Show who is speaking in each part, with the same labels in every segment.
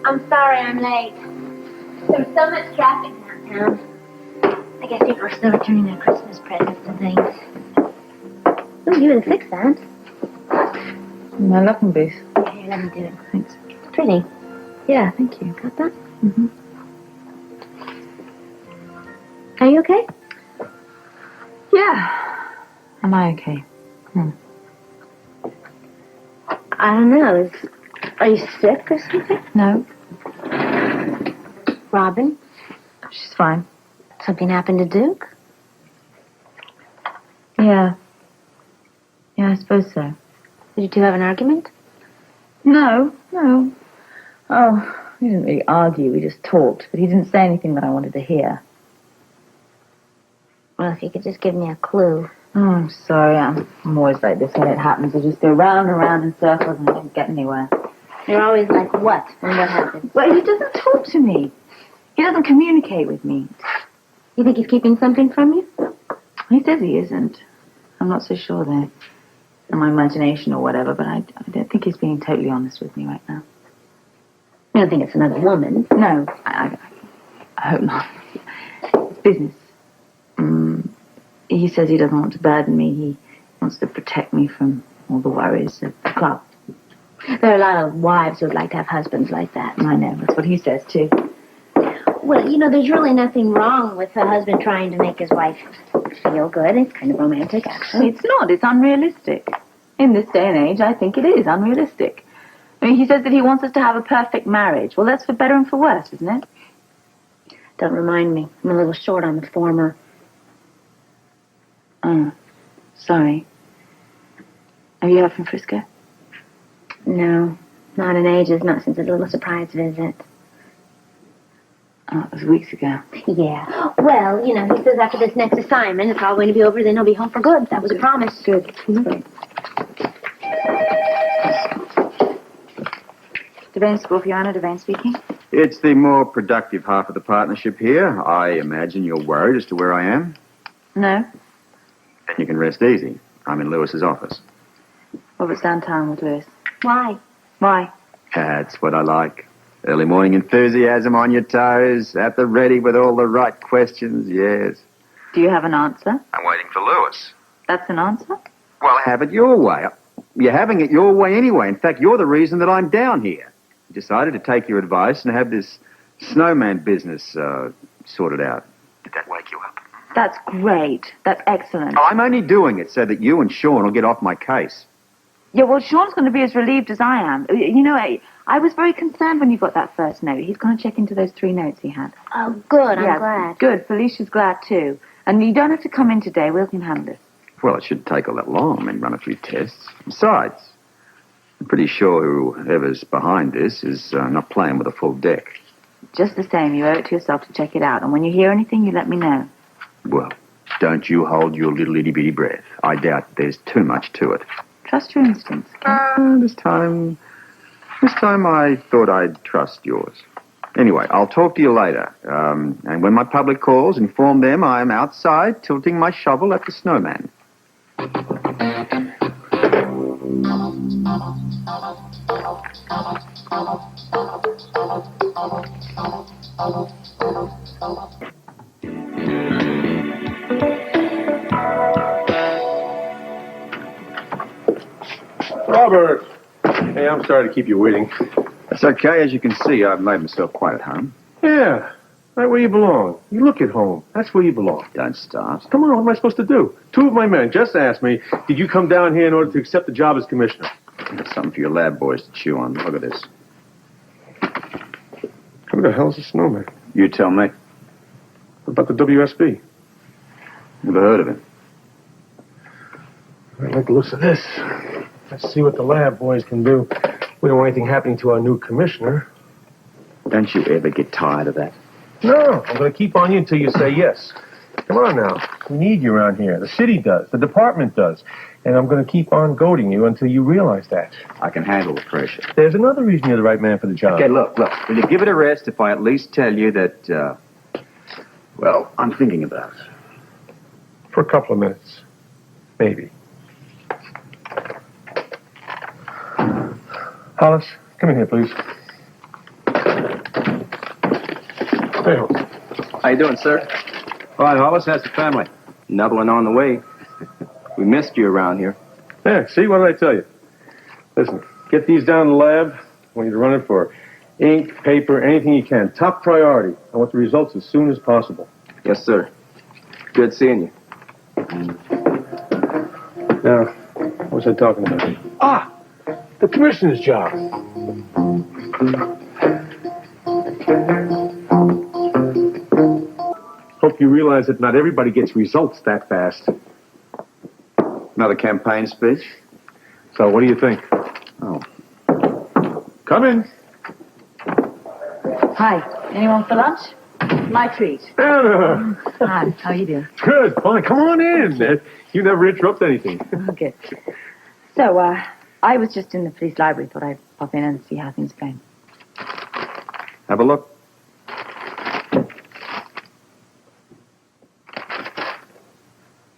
Speaker 1: I'm sorry I'm late. There's so much traffic downtown. I guess people are still returning their Christmas presents and things. Ooh, you didn't fix that.
Speaker 2: My locking booth.
Speaker 1: Yeah, here, let me do it.
Speaker 2: Thanks.
Speaker 1: It's pretty.
Speaker 2: Yeah, thank you.
Speaker 1: Got that?
Speaker 2: Mm-hmm.
Speaker 1: Are you okay?
Speaker 2: Yeah. Am I okay?
Speaker 1: I don't know. Are you sick or something?
Speaker 2: No.
Speaker 1: Robin?
Speaker 2: She's fine.
Speaker 1: Something happened to Duke?
Speaker 2: Yeah. Yeah, I suppose so.
Speaker 1: Did you two have an argument?
Speaker 2: No. Oh, we didn't really argue. We just talked. But he didn't say anything that I wanted to hear.
Speaker 1: Well, if you could just give me a clue.
Speaker 2: Oh, I'm sorry. I'm always like this when it happens. I just go round and round in circles and don't get anywhere.
Speaker 1: You're always like, what? When what happens?
Speaker 2: Well, he doesn't talk to me. He doesn't communicate with me.
Speaker 1: You think he's keeping something from you?
Speaker 2: He says he isn't. I'm not so sure there. In my imagination or whatever, but I don't think he's being totally honest with me right now.
Speaker 1: You don't think it's another woman?
Speaker 2: No, I hope not. It's business. He says he doesn't want to burden me. He wants to protect me from all the worries of the club.
Speaker 1: There are a lot of wives who would like to have husbands like that.
Speaker 2: I know, that's what he says too.
Speaker 1: Well, you know, there's really nothing wrong with a husband trying to make his wife feel good. It's kind of romantic, actually.
Speaker 2: It's not. It's unrealistic. In this day and age, I think it is unrealistic. I mean, he says that he wants us to have a perfect marriage. Well, that's for better and for worse, isn't it?
Speaker 1: Don't remind me. I'm a little short on the former.
Speaker 2: Oh, sorry. Have you heard from Frisco?
Speaker 1: No, not in ages, not since a little surprise visit.
Speaker 2: Oh, it was weeks ago.
Speaker 1: Yeah. Well, you know, he says after this next assignment, it's all going to be over, then he'll be home for good. That was a promise.
Speaker 2: Good. Great. Devane School, Fiona. Devane speaking.
Speaker 3: It's the more productive half of the partnership here. I imagine you're worried as to where I am.
Speaker 2: No.
Speaker 3: Then you can rest easy. I'm in Lewis's office.
Speaker 2: Robert's downtown with Lewis.
Speaker 1: Why?
Speaker 2: Why?
Speaker 3: That's what I like. Early morning enthusiasm on your toes, at the ready with all the right questions, yes.
Speaker 2: Do you have an answer?
Speaker 3: I'm waiting for Lewis.
Speaker 2: That's an answer?
Speaker 3: Well, have it your way. You're having it your way anyway. In fact, you're the reason that I'm down here. I decided to take your advice and have this snowman business sorted out. Did that wake you up?
Speaker 2: That's great. That's excellent.
Speaker 3: I'm only doing it so that you and Sean will get off my case.
Speaker 2: Yeah, well, Sean's going to be as relieved as I am. You know, I was very concerned when you got that first note. He's going to check into those 3 notes he had.
Speaker 1: Oh, good. I'm glad.
Speaker 2: Good. Felicia's glad, too. And you don't have to come in today. We can handle it.
Speaker 3: Well, it shouldn't take all that long. I mean, run a few tests. Besides, I'm pretty sure whoever's behind this is not playing with a full deck.
Speaker 2: Just the same, you owe it to yourself to check it out. And when you hear anything, you let me know.
Speaker 3: Well, don't you hold your little itty-bitty breath. I doubt there's too much to it.
Speaker 2: Trust your instincts, okay?
Speaker 3: This time I thought I'd trust yours. Anyway, I'll talk to you later. And when my public calls, inform them I'm outside tilting my shovel at the snowman.
Speaker 4: Robert! Hey, I'm sorry to keep you waiting.
Speaker 3: It's okay. As you can see, I've made myself quite at home.
Speaker 4: Yeah, right where you belong. You look at home. That's where you belong.
Speaker 3: Don't start.
Speaker 4: Come on, what am I supposed to do? 2 of my men just asked me, did you come down here in order to accept the job as commissioner?
Speaker 3: Got something for your lab boys to chew on. Look at this.
Speaker 4: Who the hell's a snowman?
Speaker 3: You tell me.
Speaker 4: What about the WSB?
Speaker 3: Never heard of him.
Speaker 4: I like the looks of this. Let's see what the lab boys can do. We don't want anything happening to our new commissioner.
Speaker 3: Don't you ever get tired of that?
Speaker 4: No, I'm going to keep on you until you say yes. Come on now. We need you around here. The city does. The department does. And I'm going to keep on goading you until you realize that.
Speaker 3: I can handle the pressure.
Speaker 4: There's another reason you're the right man for the job.
Speaker 3: Okay, look. Will you give it a rest if I at least tell you that, well, I'm thinking about it.
Speaker 4: For a couple of minutes. Maybe. Hollis, come in here, please. Hey, Holmes.
Speaker 5: How you doing, sir?
Speaker 3: All right, Hollis, how's the family?
Speaker 5: Another one on the way. We missed you around here.
Speaker 4: Yeah, see, what did I tell you? Listen, get these down in the lab. I want you to run it for ink, paper, anything you can. Top priority. I want the results as soon as possible.
Speaker 5: Yes, sir. Good seeing you.
Speaker 4: Now, what was I talking about? Ah! The commissioner's job. Hope you realize that not everybody gets results that fast.
Speaker 3: Another campaign speech?
Speaker 4: So, what do you think?
Speaker 3: Oh.
Speaker 4: Come in.
Speaker 2: Hi. Anyone for lunch? My treat.
Speaker 4: Anna!
Speaker 2: Hi. How you doing?
Speaker 4: Good, fine. Come on in. You never interrupt anything.
Speaker 2: Oh, good. So, I was just in the police library. Thought I'd pop in and see how things are going.
Speaker 3: Have a look.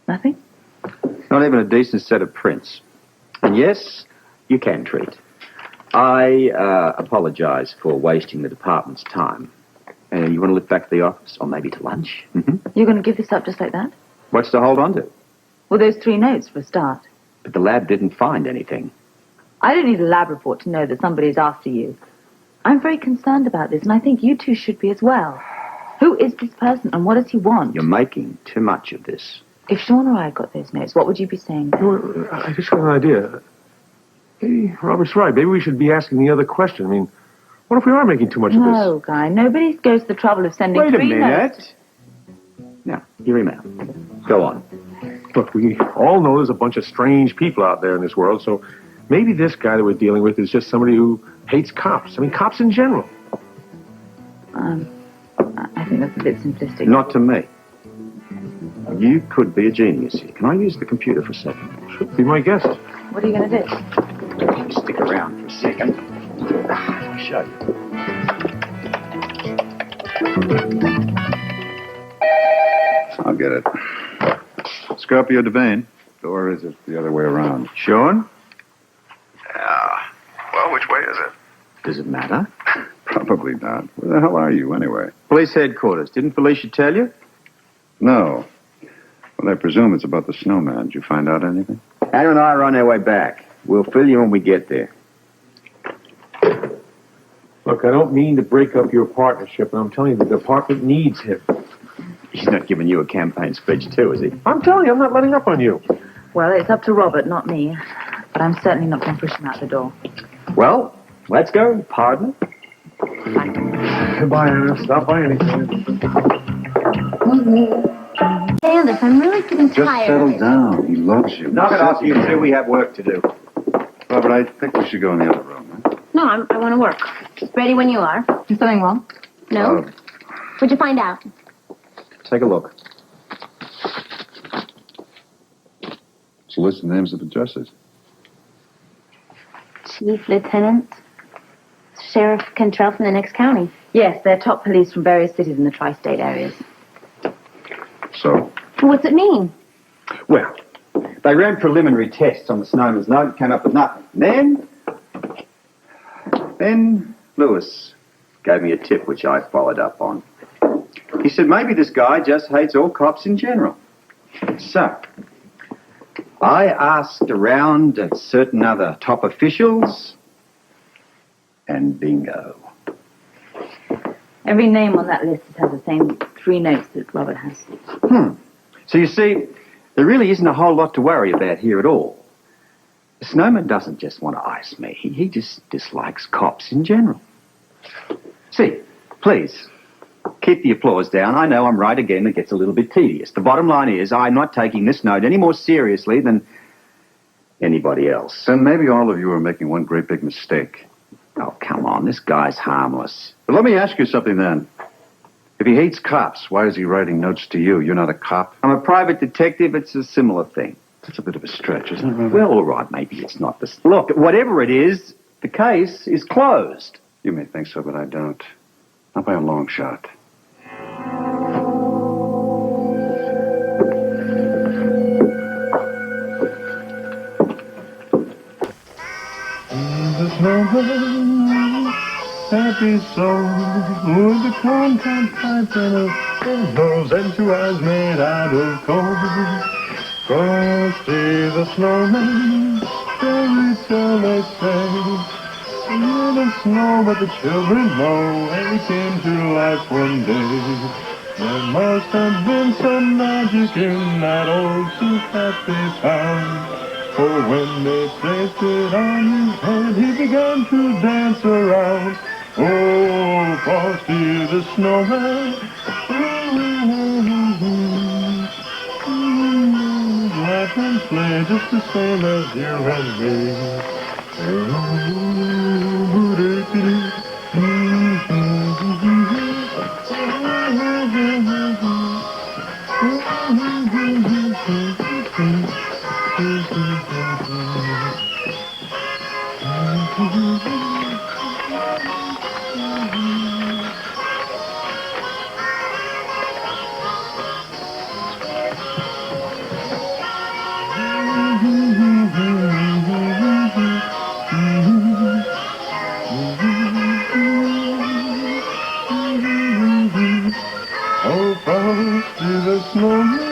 Speaker 2: Nothing?
Speaker 3: Not even a decent set of prints. And yes, you can treat. I apologize for wasting the department's time. You want to look back to the office, or maybe to lunch? Mm-hmm.
Speaker 2: You're going to give this up just like that?
Speaker 3: What's to hold on to?
Speaker 2: Well, those 3 notes for a start.
Speaker 3: But the lab didn't find anything.
Speaker 2: I don't need a lab report to know that somebody's after you. I'm very concerned about this, and I think you two should be as well. Who is this person, and what does he want?
Speaker 3: You're making too much of this.
Speaker 2: If Sean or I got those notes, what would you be saying?
Speaker 4: I just got an idea. Hey, Robert's right. Maybe we should be asking the other question. I mean, what if we are making too much of this?
Speaker 2: No, Guy. Nobody goes to the trouble of sending
Speaker 3: Wait a
Speaker 2: 3
Speaker 3: minute.
Speaker 2: notes.
Speaker 3: Now, hear him out. Go on.
Speaker 4: Look, we all know there's a bunch of strange people out there in this world, so maybe this guy that we're dealing with is just somebody who hates cops. I mean, cops in general.
Speaker 2: I think that's a bit simplistic.
Speaker 3: Not to me. You could be a genius here. Can I use the computer for a second?
Speaker 4: Should be my guest.
Speaker 2: What are you going to do?
Speaker 3: Stick around for a second. I'll show you.
Speaker 6: I'll get it. Scorpio Devane. Or is it the other way around?
Speaker 3: Sean?
Speaker 6: Yeah. Well, which way is it?
Speaker 3: Does it matter?
Speaker 6: Probably not. Where the hell are you, anyway?
Speaker 3: Police headquarters. Didn't Felicia tell you?
Speaker 6: No. Well, I presume it's about the snowman. Did you find out anything?
Speaker 3: Anna and I are on our way back. We'll fill you when we get there.
Speaker 4: Look, I don't mean to break up your partnership, but I'm telling you, the department needs him.
Speaker 3: He's not giving you a campaign speech, too, is he?
Speaker 4: I'm telling you, I'm not letting up on you.
Speaker 2: Well, it's up to Robert, not me. But I'm certainly not going to push him out the door.
Speaker 3: Well, let's go, partner.
Speaker 4: Goodbye, Anna. Stop by anything.
Speaker 1: Candace, I'm really getting
Speaker 6: Just
Speaker 1: tired.
Speaker 6: settle down. He loves you.
Speaker 3: Knock it off, you two. We have work to do.
Speaker 6: Robert, I think we should go in the other room. Huh?
Speaker 1: No, I want to work. Ready when you are.
Speaker 2: Is something wrong?
Speaker 1: No? What'd you find out?
Speaker 3: Take a look.
Speaker 6: It's a list of names of addresses.
Speaker 1: Chief, Lieutenant, Sheriff Cantrell from the next county.
Speaker 2: Yes, they're top police from various cities in the tri-state areas.
Speaker 6: So?
Speaker 1: What's it mean?
Speaker 3: Well, they ran preliminary tests on the snowman's note, came up with nothing. Then Lewis gave me a tip, which I followed up on. He said maybe this guy just hates all cops in general. So, I asked around at certain other top officials, and bingo.
Speaker 2: Every name on that list has the same 3 notes that Robert has.
Speaker 3: So you see, there really isn't a whole lot to worry about here at all. The snowman doesn't just want to ice me. He just dislikes cops in general. See, please, keep the applause down. I know I'm right again. It gets a little bit tedious. The bottom line is I'm not taking this note any more seriously than anybody else.
Speaker 6: Then maybe all of you are making one great big mistake.
Speaker 3: Oh, come on. This guy's harmless.
Speaker 6: But let me ask you something then. If he hates cops, why is he writing notes to you? You're not a cop.
Speaker 3: I'm a private detective. It's a similar thing.
Speaker 6: That's a bit of a stretch, isn't it, Robert?
Speaker 3: Well, all right, maybe it's not the... Look, whatever it is, the case is closed.
Speaker 6: You may think so, but I don't. Not by a long shot.
Speaker 4: happy soul with the corn-cob pipe and a nose and two eyes made out of coal. Frosty the snowman, fairy tale they say. He didn't snow, but the children know, and he came to life one day. There must have been some magic in that old two-happy town. For when they placed it on his head, he began to dance around. Oh, Frosty the snowman, laugh and play just the same as you and me. Oh, Frosty the snowman.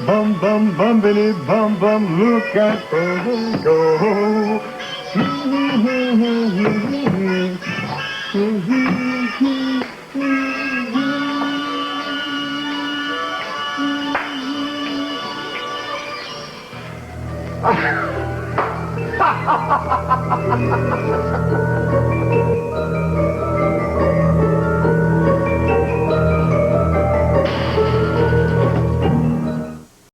Speaker 4: Bum, bum, bumpity, bum, bum, look at her go.